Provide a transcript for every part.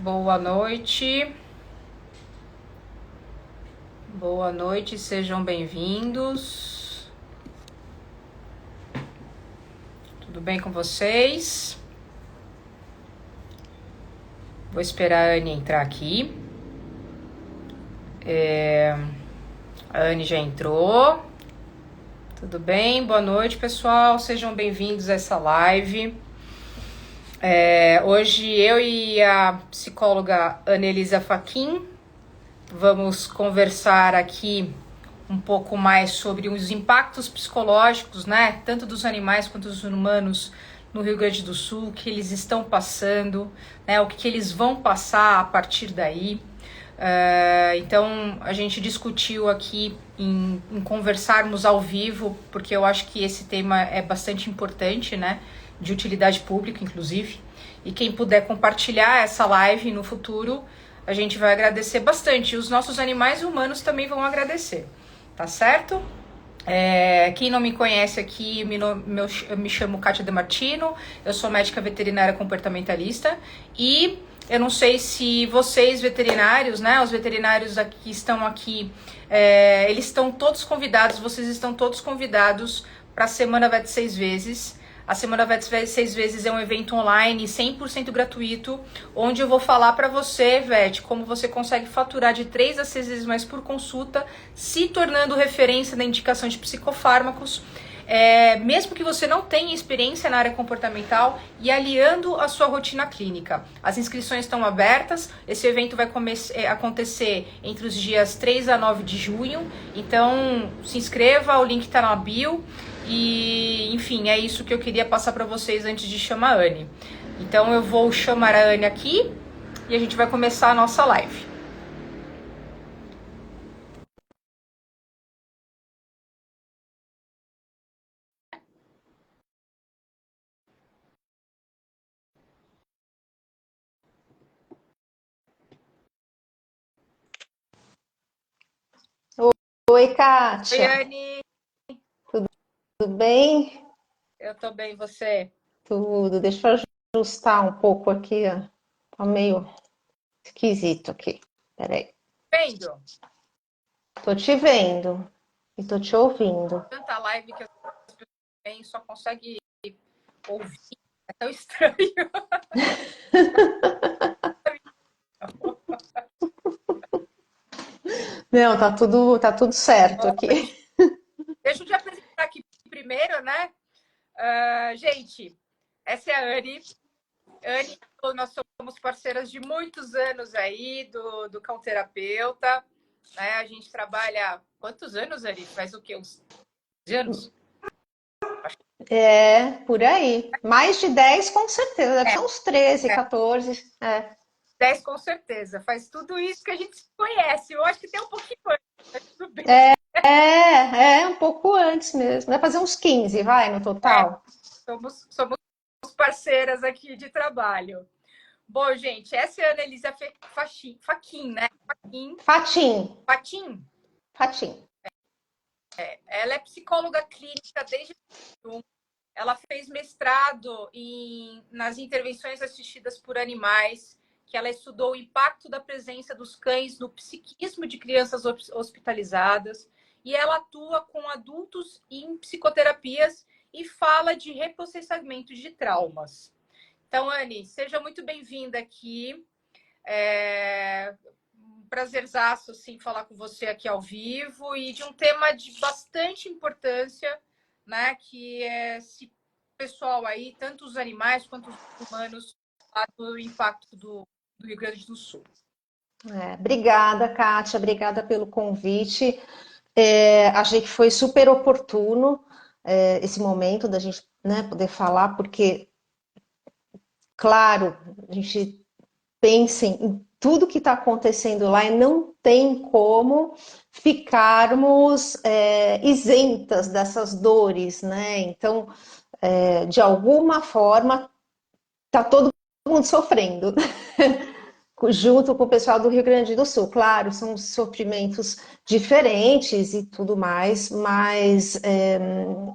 Boa noite. Boa noite, sejam bem-vindos. Tudo bem com vocês? Vou esperar a Anne entrar aqui. A Anne já entrou. Tudo bem? Boa noite, pessoal. Sejam bem-vindos a essa live. Hoje eu e a psicóloga Anelisa Fachin vamos conversar aqui um pouco mais sobre os impactos psicológicos, né? Tanto dos animais quanto dos humanos no Rio Grande do Sul, que eles estão passando, né? O que eles vão passar a partir daí. Então a gente discutiu aqui em conversarmos ao vivo, porque eu acho que esse tema é bastante importante, né? De utilidade pública, inclusive. E quem puder compartilhar essa live no futuro, a gente vai agradecer bastante. Os nossos animais e humanos também vão agradecer, tá certo? Quem não me conhece aqui, eu me chamo Kátia De Martino, eu sou médica veterinária comportamentalista e eu não sei se vocês veterinários, né, os veterinários que estão aqui, eles estão todos convidados, vocês estão todos convidados para a Semana Vet 6 vezes. A Semana Vet 6 vezes é um evento online 100% gratuito, onde eu vou falar para você, Vet, como você consegue faturar de 3 a 6 vezes mais por consulta, se tornando referência na indicação de psicofármacos, mesmo que você não tenha experiência na área comportamental e aliando a sua rotina clínica. As inscrições estão abertas, esse evento vai acontecer entre os dias 3 a 9 de junho, então se inscreva, o link está na bio. E, enfim, é isso que eu queria passar para vocês antes de chamar a Anne. Então eu vou chamar a Anne aqui e a gente vai começar a nossa live. Oi, Oi, Kátia, Anne. tudo bem? Eu tô bem, você? Tudo. Deixa eu ajustar um pouco aqui, ó. Tá meio esquisito aqui. Peraí. Vendo? Tô te vendo e tô te ouvindo. Tanta live que as pessoas têm só conseguem ouvir. É tão estranho. Não, tá tudo certo Boa aqui. noite. Deixa eu te apresentar aqui primeiro, né? Gente, essa é a Anne. Anne, nós somos parceiras de muitos anos aí do Cão Terapeuta, né? A gente trabalha quantos anos, Anne? Faz o quê? Uns anos? Por aí. Mais de 10 com certeza. Deve ser uns 13, É, 14. 10 com certeza. Faz tudo isso que a gente se conhece. Eu acho que tem um pouquinho antes, mas tudo bem. Um pouco antes mesmo. Vai fazer uns 15, vai, no É, total. somos parceiras aqui de trabalho. Bom, gente, essa é a Annelisa Fachin, né? Fatim, Fachin. fatim. Ela é psicóloga clínica desde ela fez mestrado nas intervenções assistidas por animais, que ela estudou o impacto da presença dos cães no psiquismo de crianças hospitalizadas, e ela atua com adultos em psicoterapias e fala de reprocessamento de traumas. Então, Anne, seja muito bem-vinda aqui. Um prazerzaço assim, falar com você aqui ao vivo e de um tema de bastante importância, né? Que é se o pessoal aí, tanto os animais quanto os humanos, do impacto do Rio Grande do Sul. Obrigada, Kátia, obrigada pelo convite. Achei que foi super oportuno esse momento da gente, né, poder falar, porque, claro, a gente pensa em tudo que está acontecendo lá e não tem como ficarmos isentas dessas dores, né? Então, de alguma forma, está todo mundo sofrendo. Junto com o pessoal do Rio Grande do Sul. Claro, são sofrimentos diferentes e tudo mais, mas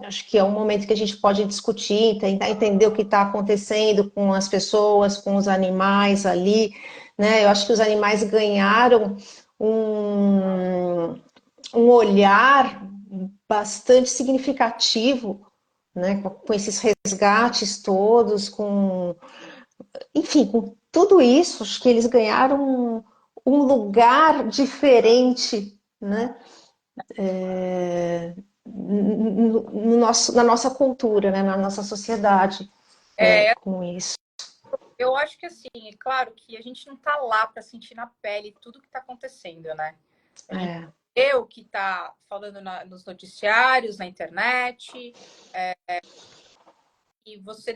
acho que é um momento que a gente pode discutir, tentar entender o que está acontecendo com as pessoas, com os animais ali, né? Eu acho que os animais ganharam um, um olhar bastante significativo, né? Com esses resgates todos, enfim, com tudo isso, acho que eles ganharam um lugar diferente, né? No nosso, na nossa cultura, né? Na nossa sociedade, É, com isso. eu acho que assim, é claro que a gente não tá lá para sentir na pele tudo que está acontecendo, né? A gente É, eu que tá falando nos noticiários, na internet, e você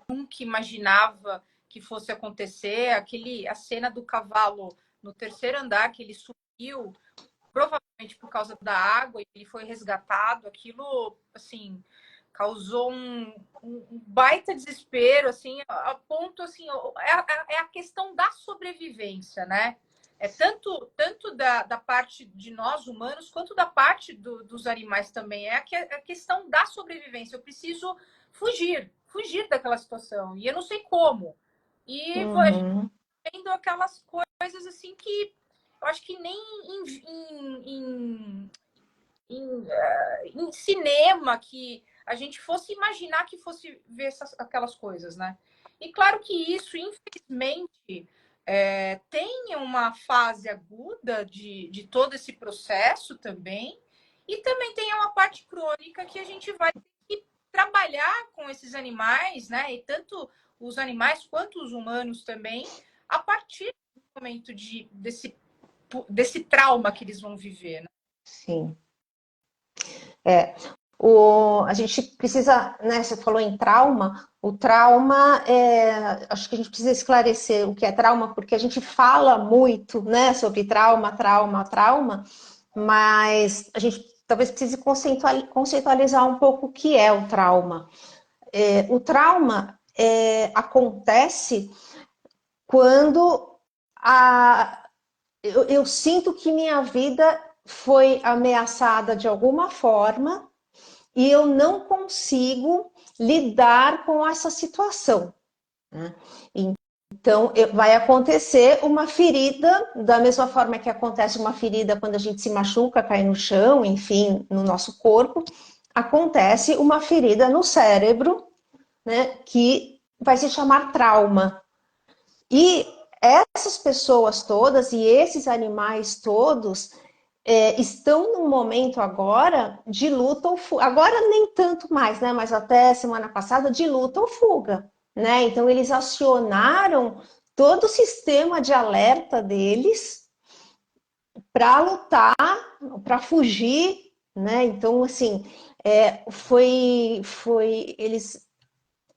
nunca imaginava que fosse acontecer, a cena do cavalo no terceiro andar que ele subiu, provavelmente por causa da água, e ele foi resgatado, aquilo assim causou um baita desespero, assim, a ponto assim, é a questão da sobrevivência, né? É tanto da parte de nós humanos quanto da parte dos animais também. É a questão da sobrevivência. Eu preciso fugir daquela situação. E eu não sei como. E a gente uhum, vendo aquelas coisas assim que eu acho que nem em cinema que a gente fosse imaginar que fosse ver aquelas coisas, né? E claro que isso, infelizmente, tem uma fase aguda de todo esse processo também, e também tem uma parte crônica que a gente vai ter que trabalhar com esses animais, né? E tanto os animais quanto os humanos também, a partir do momento desse trauma que eles vão viver, né? sim. A gente precisa, né? Você falou em trauma. O trauma acho que a gente precisa esclarecer o que é trauma, porque a gente fala muito, né, sobre trauma, trauma, trauma, mas a gente talvez precise conceitualizar um pouco o que é o trauma. O trauma acontece quando eu sinto que minha vida foi ameaçada de alguma forma e eu não consigo lidar com essa situação, né? Então, vai acontecer uma ferida, da mesma forma que acontece uma ferida quando a gente se machuca, cai no chão, enfim, no nosso corpo, acontece uma ferida no cérebro, né, que vai se chamar trauma. E essas pessoas todas e esses animais todos estão num momento agora de luta ou fuga. Agora nem tanto mais, né? Mas até semana passada de luta ou fuga, né? Então eles acionaram todo o sistema de alerta deles para lutar, para fugir, né? Então assim, eles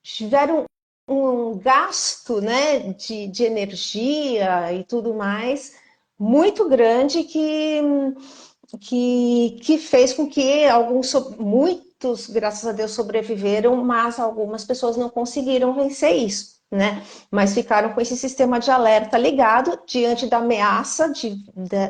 tiveram um gasto, né, de energia e tudo mais muito grande que fez com que muitos, graças a Deus, sobreviveram, mas algumas pessoas não conseguiram vencer isso, né? Mas ficaram com esse sistema de alerta ligado diante da ameaça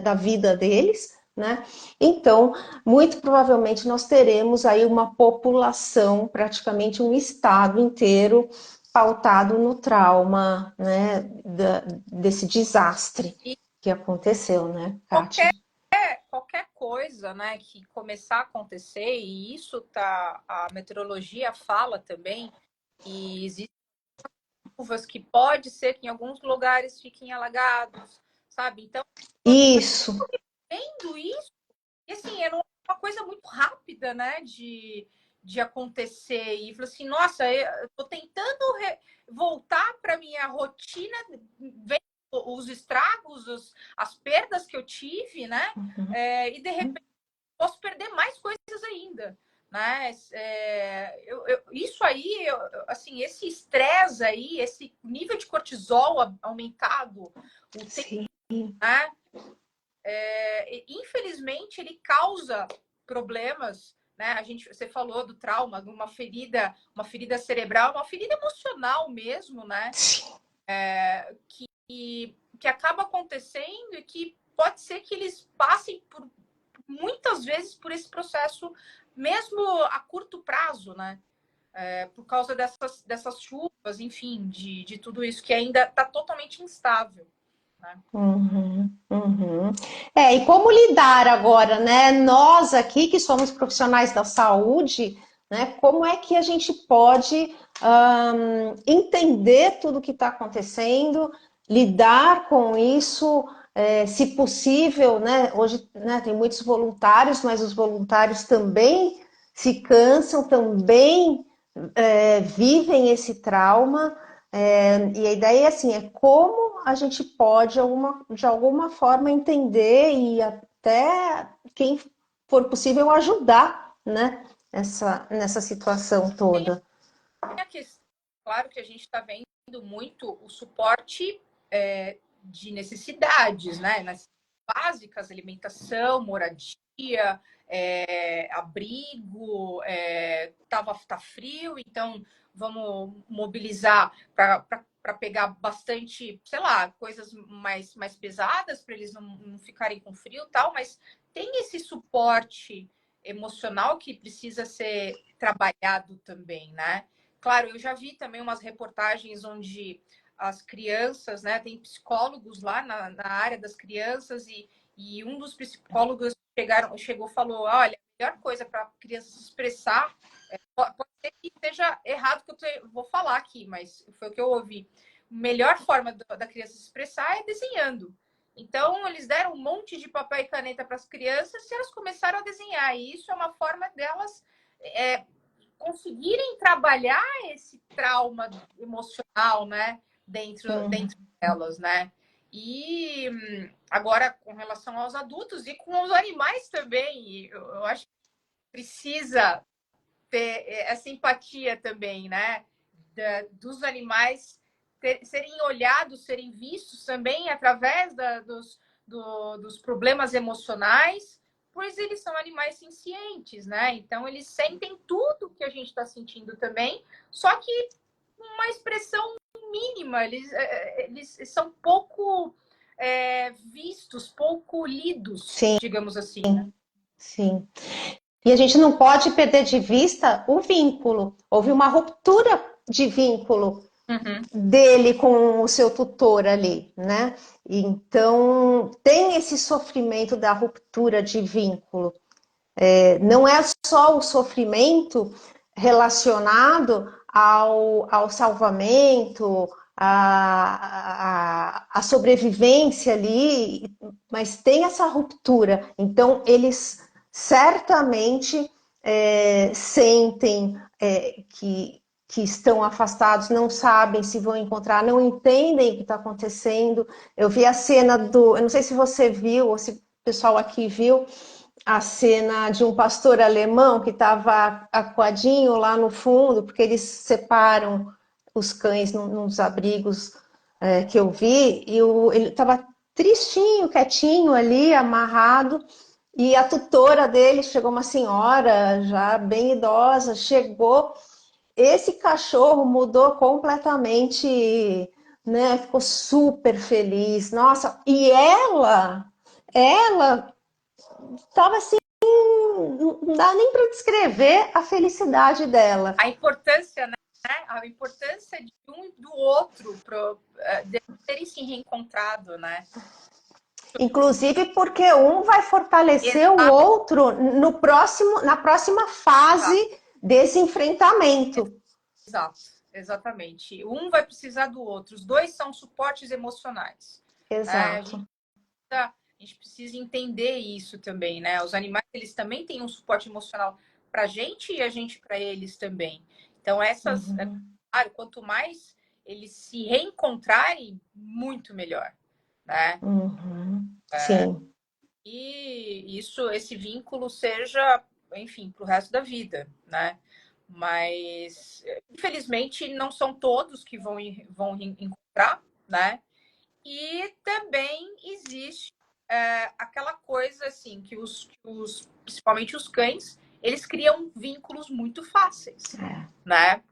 da vida deles, né? Então, muito provavelmente nós teremos aí uma população, praticamente um estado inteiro pautado no trauma, né, desse desastre E que aconteceu, né, Kátia? qualquer qualquer coisa, né, que começar a acontecer, e isso tá, a meteorologia fala também, e existem chuvas que pode ser que em alguns lugares fiquem alagados, sabe? Então, Isso, vendo isso, e assim, era uma coisa muito rápida, né, de acontecer, e falou assim, nossa, eu tô tentando voltar para minha rotina, vendo os estragos, as perdas que eu tive, né, e de repente posso perder mais coisas ainda, né? Isso aí, assim, esse estresse aí, esse nível de cortisol aumentado, o tempo, sim, né? Infelizmente, ele causa problemas, né? Você falou do trauma, de uma ferida cerebral, uma ferida emocional mesmo, né? Que acaba acontecendo e que pode ser que eles passem por muitas vezes por esse processo, mesmo a curto prazo, né? Por causa dessas chuvas, enfim, de tudo isso que ainda está totalmente instável. né? Uhum, uhum. E como lidar agora, né? Nós aqui que somos profissionais da saúde, né? Como é que a gente pode entender tudo o que está acontecendo, lidar com isso, se possível, né? Hoje, né, tem muitos voluntários, mas os voluntários também se cansam, também vivem esse trauma. E a ideia é assim, é como a gente pode de alguma forma entender e até quem for possível ajudar, né, nessa situação Tem toda. a questão, claro que a gente está vendo muito o suporte de necessidades, né? Nas básicas, alimentação, moradia, abrigo, tá frio, então vamos mobilizar para pegar bastante, sei lá, coisas mais pesadas para eles não ficarem com frio e tal, mas tem esse suporte emocional que precisa ser trabalhado também, né? Claro, eu já vi também umas reportagens onde as crianças, né, tem psicólogos lá na área das crianças e um dos psicólogos chegou e falou, olha, a melhor coisa para a criança se expressar, pode ser que esteja errado o que eu vou falar aqui, mas foi o que eu ouvi. A melhor forma da criança se expressar é desenhando. Então, eles deram um monte de papel e caneta para as crianças e elas começaram a desenhar. E isso é uma forma delas conseguirem trabalhar esse trauma emocional, né, dentro delas, né? E agora, com relação aos adultos e com os animais também, eu acho que precisa ter essa empatia também, né? Dos animais serem olhados, serem vistos também através dos problemas emocionais, pois eles são animais sencientes, né? Então eles sentem tudo que a gente está sentindo também, só que uma expressão mínima, eles são pouco vistos, pouco lidos, Sim, digamos assim, né? sim. E a gente não pode perder de vista o vínculo. Houve uma ruptura de vínculo Uhum. dele com o seu tutor ali, né? Então, tem esse sofrimento da ruptura de vínculo. Não é só o sofrimento relacionado ao salvamento, a sobrevivência ali, mas tem essa ruptura. Então, eles certamente sentem que estão afastados, não sabem se vão encontrar, não entendem o que está acontecendo. Eu vi a cena eu não sei se você viu, ou se o pessoal aqui viu, a cena de um pastor alemão que estava acuadinho lá no fundo, porque eles separam os cães nos abrigos que eu vi, e ele estava tristinho, quietinho ali, amarrado, e a tutora dele chegou, uma senhora já bem idosa, chegou, esse cachorro mudou completamente, né? Ficou super feliz, nossa, e ela estava assim, não dá nem para descrever a felicidade dela. A importância, né? A importância de um e do outro de terem se reencontrado, né? Inclusive porque um vai fortalecer o Exato, outro na próxima fase desse enfrentamento. exato, exatamente. Um vai precisar do outro. Os dois são suportes emocionais. Né? Exato. A gente precisa entender isso também, né? Os animais, eles também têm um suporte emocional para a gente e a gente para eles também. Então, Uhum. claro, quanto mais eles se reencontrarem, muito melhor, né? Uhum. Sim. E esse vínculo seja, enfim, para o resto da vida, né? Mas, infelizmente, não são todos que vão encontrar, né? E também existe aquela coisa, assim, principalmente os cães, eles criam vínculos muito fáceis, É. né?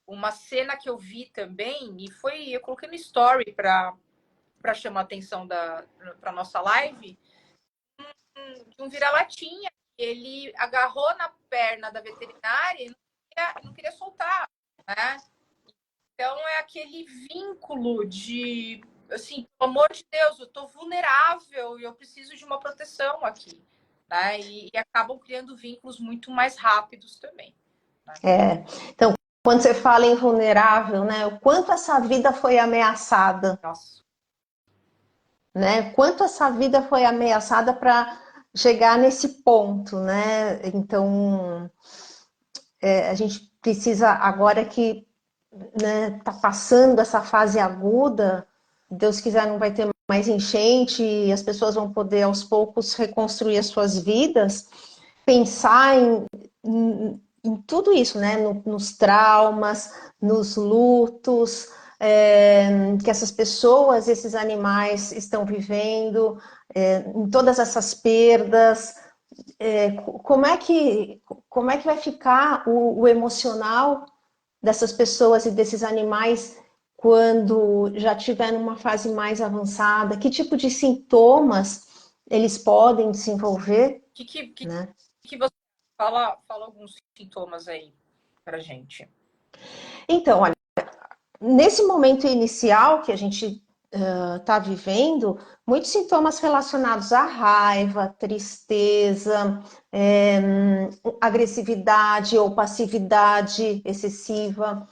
Uma cena que eu vi também, eu coloquei no story para chamar a atenção para nossa live, de um vira-latinha. Ele agarrou na perna da veterinária e não queria soltar, né? Então é aquele vínculo de assim, pelo amor de Deus, eu tô vulnerável e eu preciso de uma proteção aqui, né? E acabam criando vínculos muito mais rápidos também, né? Então, quando você fala em vulnerável, né, o quanto essa vida foi ameaçada, Nossa. né? Quanto essa vida foi ameaçada para chegar nesse ponto, né? Então, a gente precisa agora que, né, tá passando essa fase aguda, Deus quiser não vai ter mais enchente e as pessoas vão poder aos poucos reconstruir as suas vidas, pensar em tudo isso, né? Nos traumas, nos lutos, que essas pessoas, esses animais estão vivendo, em todas essas perdas. Como é que vai ficar o emocional dessas pessoas e desses animais quando já tiver numa fase mais avançada? Que tipo de sintomas eles podem desenvolver, O né? que você fala alguns sintomas aí pra gente? Então, olha, nesse momento inicial que a gente está vivendo, muitos sintomas relacionados à raiva, tristeza, agressividade ou passividade excessiva,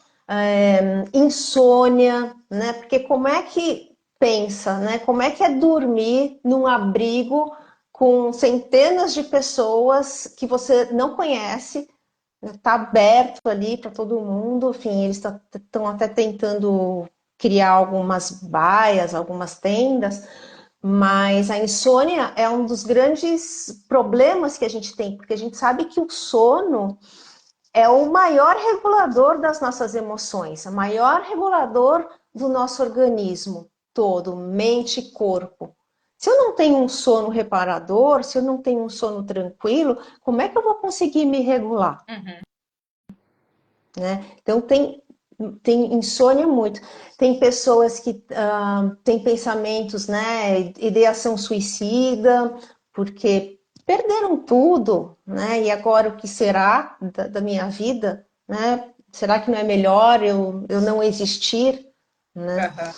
insônia, né? Porque como é que pensa, né? Como é que é dormir num abrigo com centenas de pessoas que você não conhece, está aberto ali para todo mundo, enfim, eles estão até tentando criar algumas baias, algumas tendas, mas a insônia é um dos grandes problemas que a gente tem, porque a gente sabe que o sono é o maior regulador das nossas emoções, o maior regulador do nosso organismo todo, mente e corpo. Se eu não tenho um sono reparador, se eu não tenho um sono tranquilo, como é que eu vou conseguir me regular? Uhum. Né? Então tem insônia muito. Tem pessoas que têm pensamentos, né, ideação suicida, porque perderam tudo, né? E agora o que será da minha vida, né? Será que não é melhor eu não existir, né? Uhum.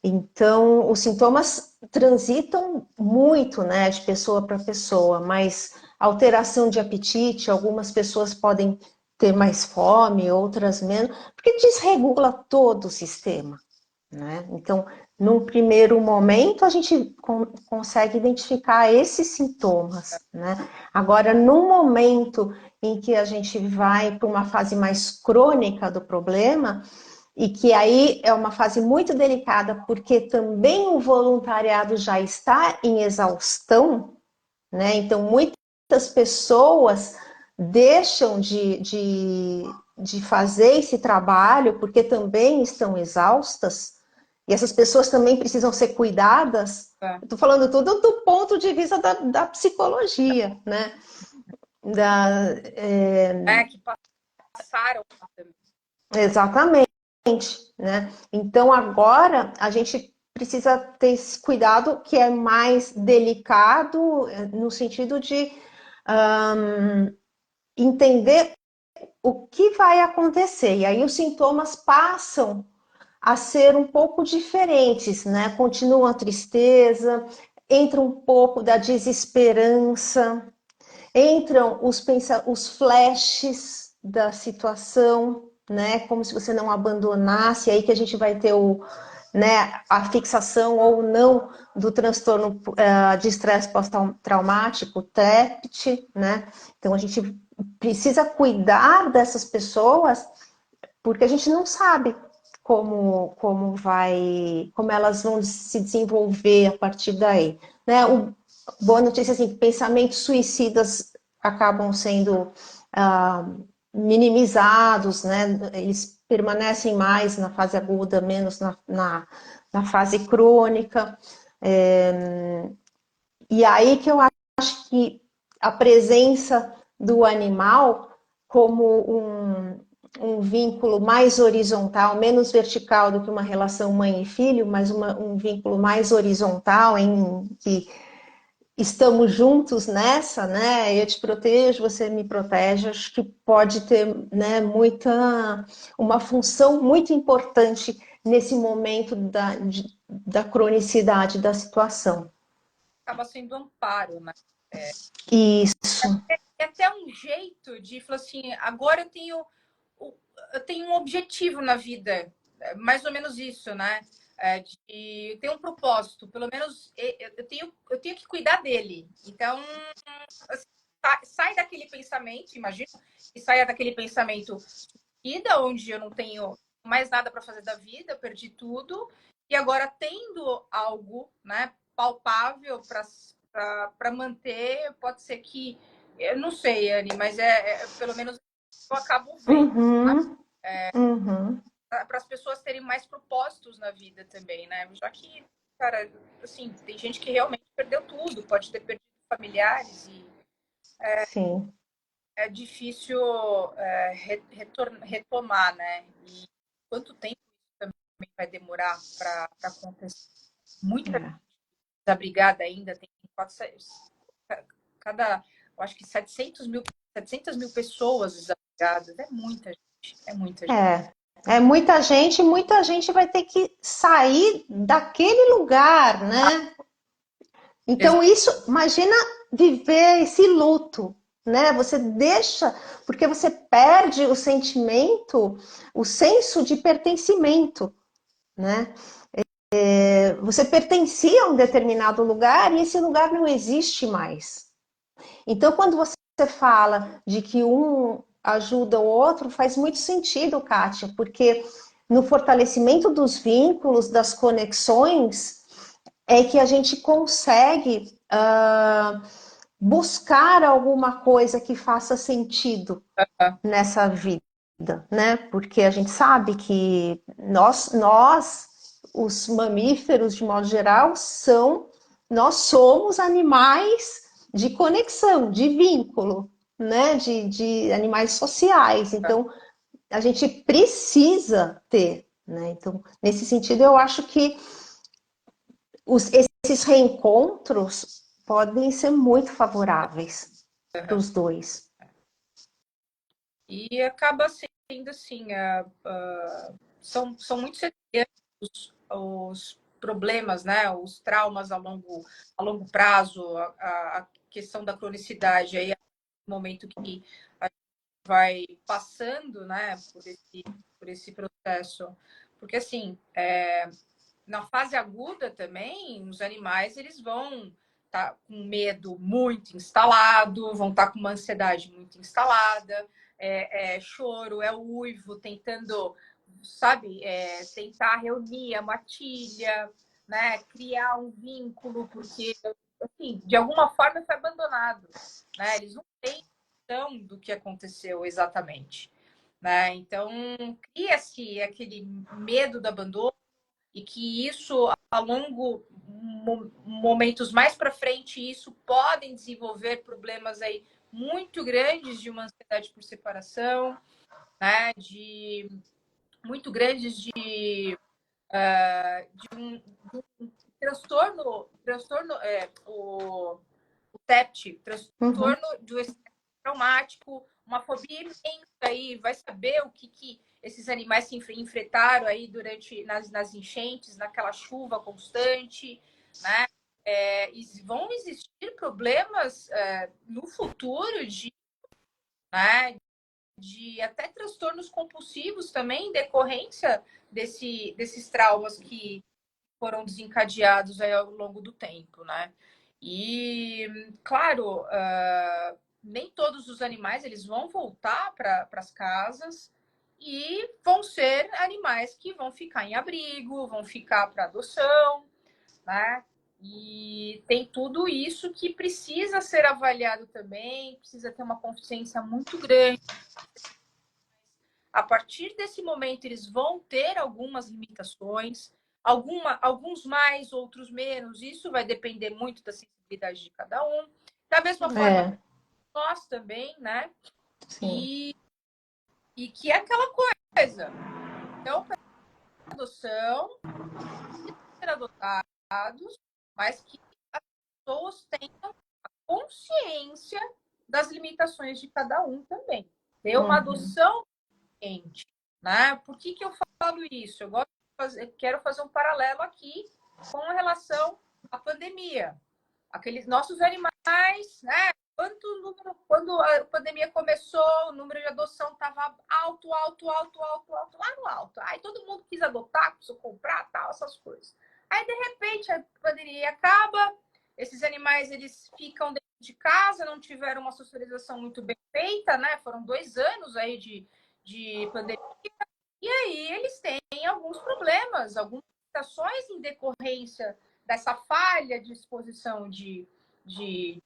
Então, os sintomas transitam muito, né, de pessoa para pessoa, mas alteração de apetite, algumas pessoas podem ter mais fome, outras menos, porque desregula todo o sistema, né? Então, num primeiro momento, a gente consegue identificar esses sintomas, né? Agora, num momento em que a gente vai para uma fase mais crônica do problema, e que aí é uma fase muito delicada, porque também o voluntariado já está em exaustão, né? Então, muitas pessoas deixam de fazer esse trabalho porque também estão exaustas, e essas pessoas também precisam ser cuidadas. É. Estou falando tudo do ponto de vista da psicologia, né? Da, Que passaram também. exatamente, né? Então agora a gente precisa ter esse cuidado que é mais delicado no sentido de entender o que vai acontecer. E aí os sintomas passam a ser um pouco diferentes, né? Continua a tristeza, entra um pouco da desesperança, entram os flashes da situação, né? Como se você não abandonasse, aí que a gente vai ter né, a fixação ou não do transtorno de estresse pós-traumático, TEPT, né? Então a gente precisa cuidar dessas pessoas porque a gente não sabe como elas vão se desenvolver a partir daí, né? Boa notícia assim, pensamentos suicidas acabam sendo ah, minimizados, né? Eles permanecem mais na fase aguda, menos na fase crônica. E aí que eu acho que a presença do animal como um vínculo mais horizontal, menos vertical do que uma relação mãe e filho, mas um vínculo mais horizontal em que estamos juntos nessa, né? Eu te protejo, você me protege. Acho que pode ter, né, uma função muito importante nesse momento da cronicidade da situação. Acaba sendo amparo, né? Isso. É até um jeito de falar assim, agora eu tenho um objetivo na vida, mais ou menos isso, né? De ter um propósito, pelo menos eu tenho que cuidar dele. Então, assim, sai daquele pensamento, imagino, que saia daquele pensamento vida, onde eu não tenho mais nada para fazer da vida, perdi tudo, e agora tendo algo, né, palpável para manter, pode ser que, eu não sei, Anne, mas pelo menos eu acabo vendo, Uhum, uhum. para as pessoas terem mais propósitos na vida também, né? Já que, cara, assim, tem gente que realmente perdeu tudo, pode ter perdido familiares e Sim, é difícil retomar, né? E quanto tempo isso também vai demorar para acontecer? Muita gente é. desabrigada ainda, tem cada, eu acho que 700 mil pessoas desabrigadas, é muita gente, é muita gente. É, muita gente vai ter que sair daquele lugar, né? Então, isso, imagina viver esse luto, né? Você deixa, porque você perde o sentimento, o senso de pertencimento, né? Você pertencia a um determinado lugar e esse lugar não existe mais. Então, quando você fala de que um ajuda o outro, faz muito sentido, Kátia, porque no fortalecimento dos vínculos, das conexões, é que a gente consegue buscar alguma coisa que faça sentido nessa vida, né? Porque a gente sabe que nós os mamíferos, de modo geral, nós somos animais de conexão, de vínculo, né? De animais sociais. Então, a gente precisa ter, né? Então, nesse sentido, eu acho que esses reencontros podem ser muito favoráveis para os dois. E acaba sendo assim, são muito semelhantes os problemas, né? Os traumas a longo prazo, a questão da cronicidade, aí no momento que a gente vai passando, né, por esse processo. Porque assim, na fase aguda também, os animais eles vão estar com medo muito instalado, vão estar com uma ansiedade muito instalada, choro, é uivo, tentando, sabe, tentar reunir a matilha, né, criar um vínculo, porque, assim, de alguma forma foi abandonado, né, eles não têm noção do que aconteceu exatamente, né, então cria-se aquele medo do abandono, e que isso ao longo momentos mais para frente isso podem desenvolver problemas aí muito grandes de uma ansiedade por separação, né, de muito grandes de um transtorno o TEPT, Uhum. transtorno do estresse traumático, uma fobia imensa aí, vai saber o que esses animais se enfrentaram aí durante nas enchentes, naquela chuva constante, né? E vão existir problemas no futuro né, de até transtornos compulsivos também, em decorrência desses traumas que foram desencadeados aí ao longo do tempo, né? E, claro, nem todos os animais eles vão voltar para as casas e vão ser animais que vão ficar em abrigo, vão ficar para adoção, né? E tem tudo isso que precisa ser avaliado também, precisa ter uma consciência muito grande. A partir desse momento, eles vão ter algumas limitações, alguns mais, outros menos. Isso vai depender muito da sensibilidade de cada um. Da mesma forma que É, nós também, né? sim. E, e que é aquela coisa. Então, para adoção, ser adotados, mas que as pessoas tenham consciência das limitações de cada um também. Ter uma Uhum. adoção consciente, né? Por que eu falo isso? Eu gosto quero fazer um paralelo aqui com relação à pandemia. Aqueles nossos animais, né? Quando a pandemia começou, o número de adoção estava alto, lá no alto. Aí todo mundo quis adotar, precisou comprar, tal, essas coisas. Aí, de repente, a pandemia acaba, esses animais eles ficam dentro de casa, não tiveram uma socialização muito bem feita, né? Foram 2 anos aí de pandemia. E aí eles têm alguns problemas, algumas limitações em decorrência dessa falha de exposição de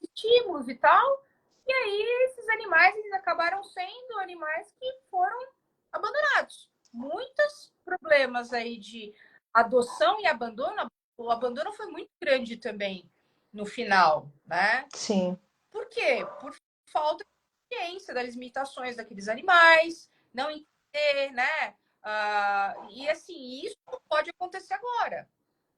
estímulos e tal. E aí esses animais eles acabaram sendo animais que foram abandonados. Muitos problemas aí de adoção e abandono. O abandono foi muito grande também no final, né? Sim. Por quê? Por falta de consciência das limitações daqueles animais, não entender, né? E assim, isso pode acontecer agora.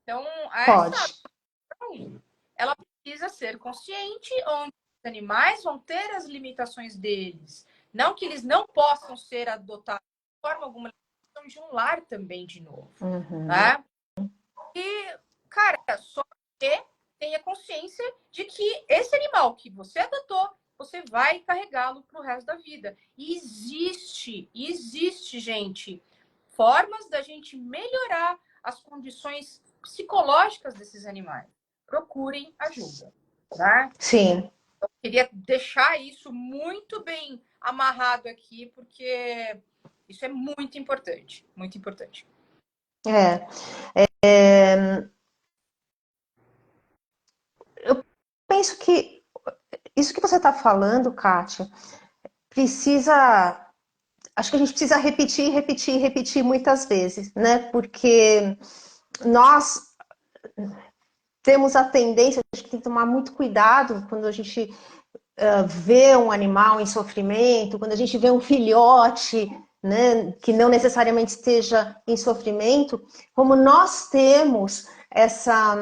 Então, essa Pode. ação, ela precisa ser consciente, onde os animais vão ter as limitações deles. Não que eles não possam ser adotados de forma alguma, eles de um lar também, de novo. Uhum. Né? E, cara, só que tenha consciência de que esse animal que você adotou, você vai carregá-lo para o resto da vida. E existe, gente, formas da gente melhorar as condições psicológicas desses animais. Procurem ajuda, tá? Sim. Eu queria deixar isso muito bem amarrado aqui, porque isso é muito importante, muito importante. É. Eu penso que isso que você está falando, Kátia, precisa. Acho que a gente precisa repetir, repetir, repetir muitas vezes, né? Porque nós temos a tendência, acho que tem que tomar muito cuidado quando a gente vê um animal em sofrimento, quando a gente vê um filhote, né, que não necessariamente esteja em sofrimento, como nós temos essa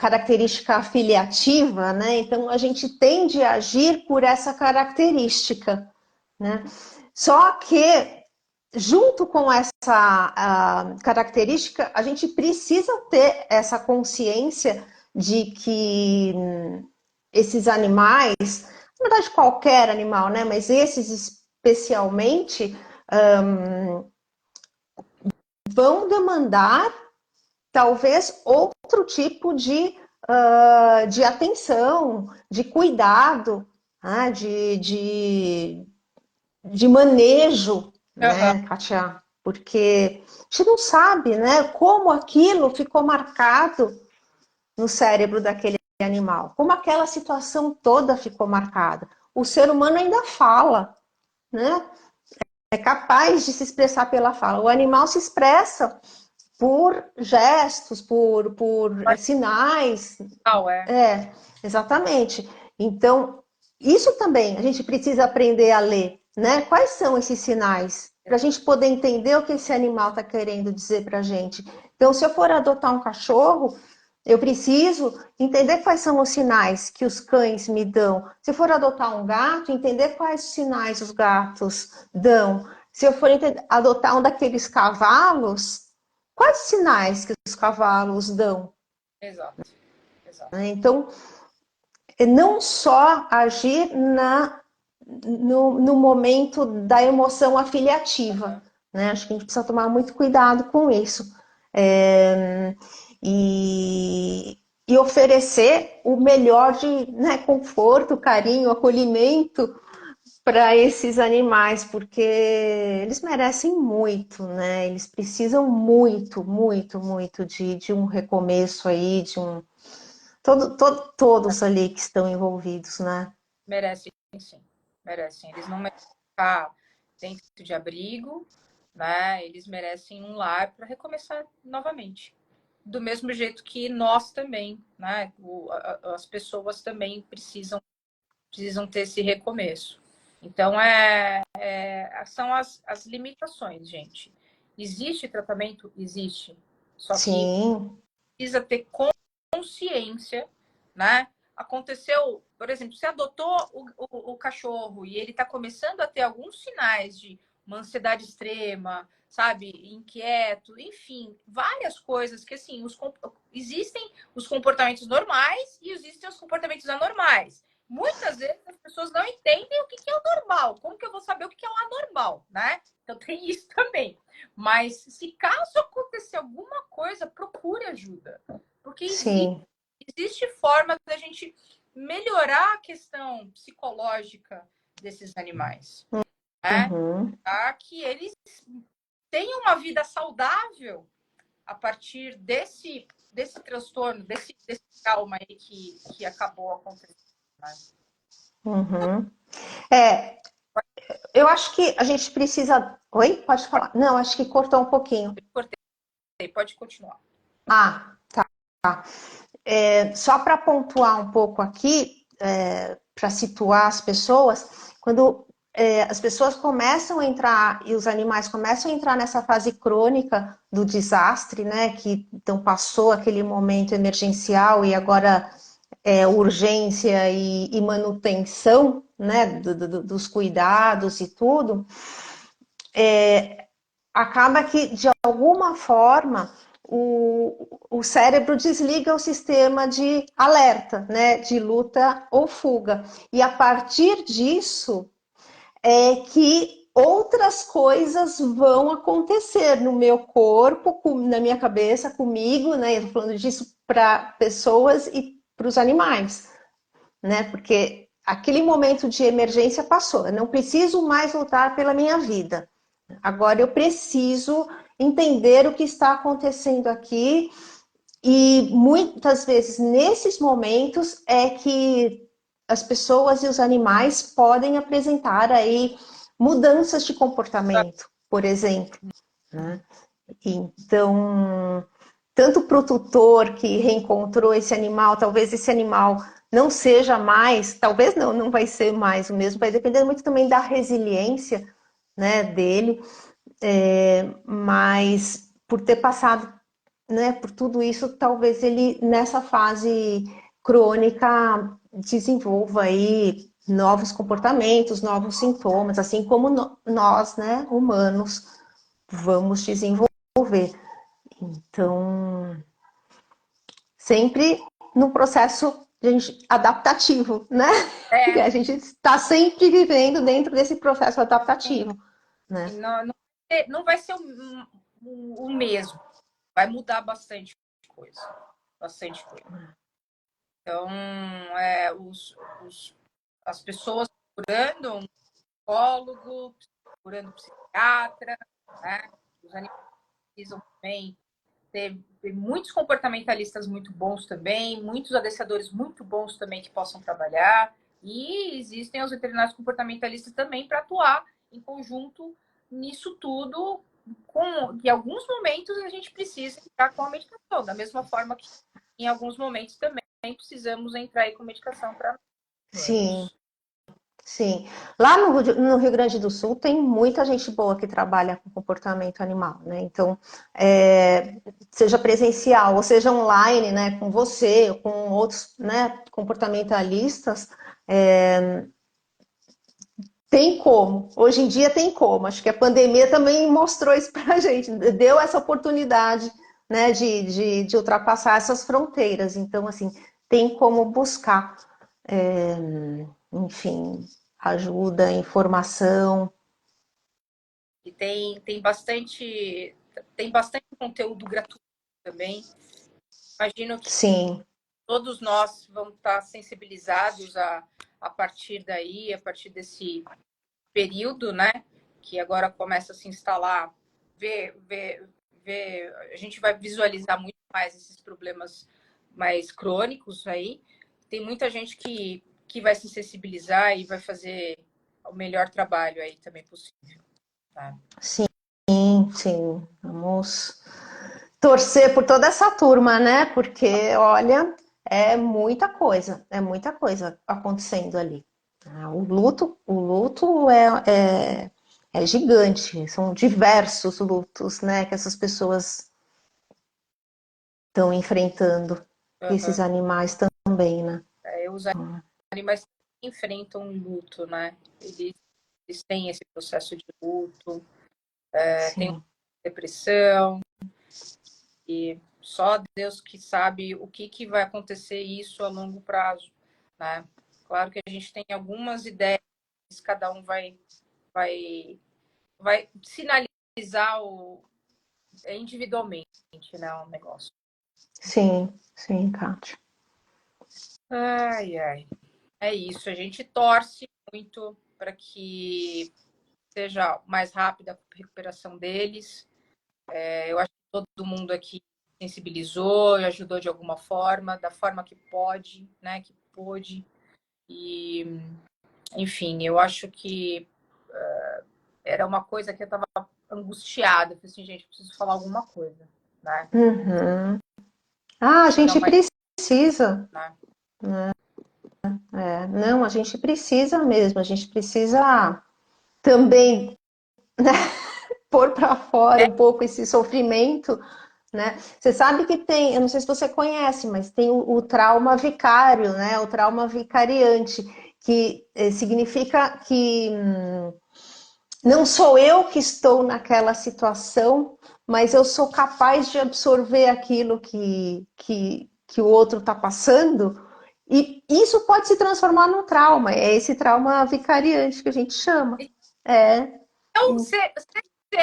característica afiliativa, né? Então a gente tende a agir por essa característica, né? Só que junto com essa característica, a gente precisa ter essa consciência de que esses animais, na verdade qualquer animal, né? Mas esses especialmente vão demandar talvez outro tipo de atenção, de cuidado, né? de manejo, Uhum. né, Kátia? Porque a gente não sabe, né, como aquilo ficou marcado no cérebro daquele animal, como aquela situação toda ficou marcada. O ser humano ainda fala, né? É capaz de se expressar pela fala. O animal se expressa por gestos, por sinais. É, exatamente. Então, isso também a gente precisa aprender a ler, né? Quais são esses sinais? Para a gente poder entender o que esse animal está querendo dizer para a gente. Então, se eu for adotar um cachorro, eu preciso entender quais são os sinais que os cães me dão. Se eu for adotar um gato, entender quais sinais os gatos dão. Se eu for adotar um daqueles cavalos, quais sinais que os cavalos dão? Exato. Então, não só agir no momento da emoção afiliativa, né? Acho que a gente precisa tomar muito cuidado com isso. E oferecer o melhor de, né, conforto, carinho, acolhimento para esses animais, porque eles merecem muito, né? Eles precisam muito, muito, muito de um recomeço aí, de um. Todos ali que estão envolvidos, né? Merecem, sim. Merecem. Eles não merecem ficar dentro de abrigo, né? Eles merecem um lar para recomeçar novamente. Do mesmo jeito que nós também, né? As pessoas também precisam ter esse recomeço. Então, são as limitações, gente. Existe tratamento? Existe. Só que Sim. precisa ter consciência, né? Aconteceu, por exemplo, você adotou o cachorro e ele está começando a ter alguns sinais de uma ansiedade extrema, sabe, inquieto, enfim, várias coisas que, assim, existem os comportamentos normais e existem os comportamentos anormais. Muitas vezes as pessoas não entendem o que é o normal. Como que eu vou saber o que é o anormal, né? Então tem isso também. Mas se caso acontecer alguma coisa, procure ajuda. Porque Sim. existe forma da gente melhorar a questão psicológica desses animais, né? Uhum. Para que eles tenham uma vida saudável a partir desse transtorno, desse trauma aí que acabou acontecendo. Né? Uhum. É, eu acho que a gente precisa. Oi? Pode falar. Não, acho que cortou um pouquinho. Cortei, pode continuar. Ah, tá. Só para pontuar um pouco aqui, para situar as pessoas, quando as pessoas começam a entrar e os animais começam a entrar nessa fase crônica do desastre, né? Que então passou aquele momento emergencial e agora urgência e manutenção, né? Dos cuidados e tudo, acaba que de alguma forma o cérebro desliga o sistema de alerta, né, de luta ou fuga. E a partir disso é que outras coisas vão acontecer no meu corpo, na minha cabeça, comigo, né? Eu tô falando disso para pessoas e para os animais, né? Porque aquele momento de emergência passou. Eu não preciso mais lutar pela minha vida. Agora eu preciso entender o que está acontecendo aqui e muitas vezes nesses momentos é que as pessoas e os animais podem apresentar aí mudanças de comportamento, por exemplo, né? Então, tanto para o tutor que reencontrou esse animal, talvez esse animal não seja mais, talvez não vai ser mais o mesmo, vai depender muito também da resiliência, né, dele, mas por ter passado, né, por tudo isso, talvez ele nessa fase crônica desenvolva aí novos comportamentos, novos sintomas, assim como nós, né, humanos, vamos desenvolver. Então, sempre no processo adaptativo, né? É, A gente está sempre vivendo dentro desse processo adaptativo, né? não vai ser o mesmo. Vai mudar bastante coisa. Bastante coisa. Então, as pessoas procurando um psicólogo, procurando um psiquiatra, né? Os animais precisam também ter muitos comportamentalistas muito bons também, muitos adestradores muito bons também que possam trabalhar. E existem os veterinários comportamentalistas também para atuar em conjunto nisso tudo, em alguns momentos a gente precisa entrar com a medicação, da mesma forma que em alguns momentos também precisamos entrar aí com medicação para Sim, humanos. sim. Lá no Rio Grande do Sul tem muita gente boa que trabalha com comportamento animal, né? Então, seja presencial ou seja online, né, com você, com outros, né, comportamentalistas, tem como. Hoje em dia tem como. Acho que a pandemia também mostrou isso para a gente, deu essa oportunidade, né, de ultrapassar essas fronteiras. Então, assim, tem como buscar, enfim, ajuda, informação. E tem bastante conteúdo gratuito também. Imagino que Sim, todos nós vamos estar sensibilizados a partir daí, a partir desse período, né? Que agora começa a se instalar, a gente vai visualizar muito mais esses problemas mais crônicos aí. Tem muita gente que vai se sensibilizar e vai fazer o melhor trabalho aí também possível. Tá? sim, sim. Vamos torcer por toda essa turma, né? Porque, olha, é muita coisa acontecendo ali. O luto é gigante, são diversos lutos, né, que essas pessoas estão enfrentando, e esses Uhum. animais também, né? Os animais enfrentam luto, né? Eles têm esse processo de luto. Tem Sim. depressão, e só Deus que sabe o que vai acontecer isso a longo prazo, né? Claro que a gente tem algumas ideias, cada um vai sinalizar individualmente, né, o negócio. Sim, Kátia. Ai. É isso, a gente torce muito para que seja mais rápida a recuperação deles. Eu acho que todo mundo aqui sensibilizou e ajudou de alguma forma, da forma que pode, né? Que pôde. E, enfim, eu acho que era uma coisa que eu estava angustiada. Eu falei assim, gente, preciso falar alguma coisa, né? Uhum. Ah, a gente Uma, precisa. né? Não, a gente precisa mesmo. A gente precisa também, né, pôr para fora um pouco esse sofrimento, né? Você sabe que tem, eu não sei se você conhece, mas tem o trauma vicário, né? O trauma vicariante, que significa que não sou eu que estou naquela situação, mas eu sou capaz de absorver aquilo que o outro está passando, e isso pode se transformar num trauma. É esse trauma vicariante que a gente chama. É. Então, ser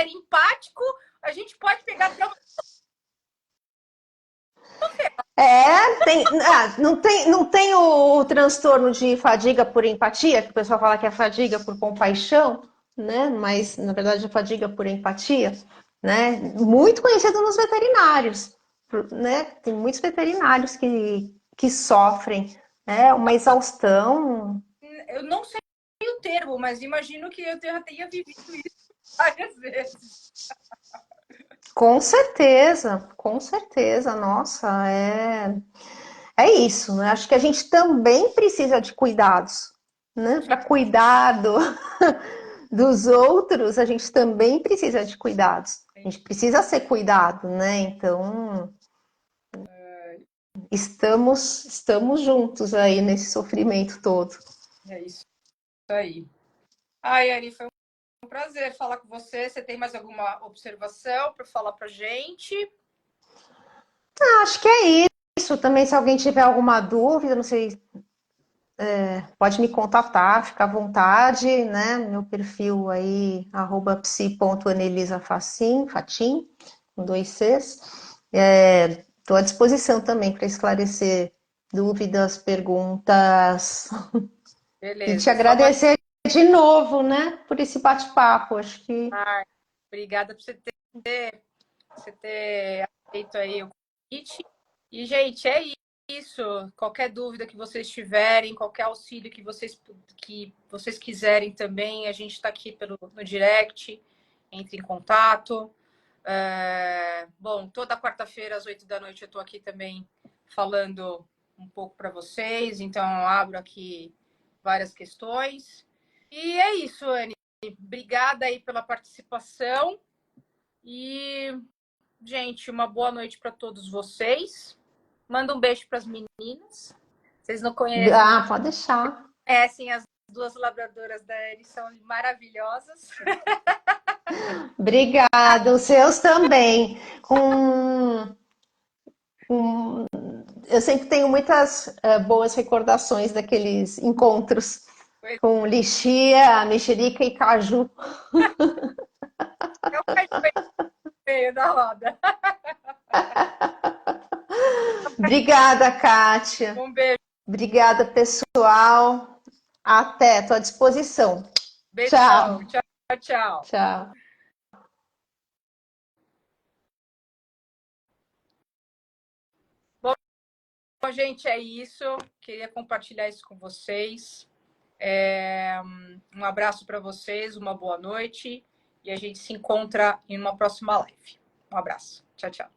empático, a gente pode pegar trauma. Não tem o transtorno de fadiga por empatia, que o pessoal fala que é fadiga por compaixão, né? Mas na verdade é fadiga por empatia, né? Muito conhecido nos veterinários, né? Tem muitos veterinários que sofrem, né? Uma exaustão. Eu não sei o termo, mas imagino que eu já tenha vivido isso várias vezes. Com certeza, nossa, é isso, né? Acho que a gente também precisa de cuidados, né? Para cuidar dos outros, a gente também precisa de cuidados. A gente precisa ser cuidado, né? Então, estamos juntos aí nesse sofrimento todo. É isso aí. Ai, Ari, foi um prazer falar com você. Você tem mais alguma observação para falar para gente? Acho que é isso. Também, se alguém tiver alguma dúvida, não sei, pode me contatar, fica à vontade, né? Meu perfil aí, @psi.anelisafacim, Fatim, com 2 Cs. Estou à disposição também para esclarecer dúvidas, perguntas. E te Beleza. Só uma. agradecer de novo, né, por esse bate-papo. Acho que. Ai, obrigada por você ter feito aí o convite. E, gente, é isso. Qualquer dúvida que vocês tiverem, qualquer auxílio que vocês quiserem também, a gente está aqui no direct. Entre em contato. Bom, toda quarta-feira às 8 da noite eu estou aqui também falando um pouco para vocês, então eu abro aqui várias questões. E é isso, Anne. Obrigada aí pela participação e, gente, uma boa noite para todos vocês. Manda um beijo para as meninas. Vocês não Ah, pode deixar. conhecem as duas labradoras da Anne, são maravilhosas. Obrigada. Os seus também. Com... Eu sempre tenho muitas boas recordações daqueles encontros com lixia, mexerica e caju. É o meio da roda. Obrigada, Kátia. Um beijo. Obrigada, pessoal. Até, estou à disposição. Beijão. Tchau. Tchau, tchau. Tchau. Bom, gente, é isso. Queria compartilhar isso com vocês. Um abraço para vocês, uma boa noite. E a gente se encontra em uma próxima live. Um abraço. Tchau, tchau.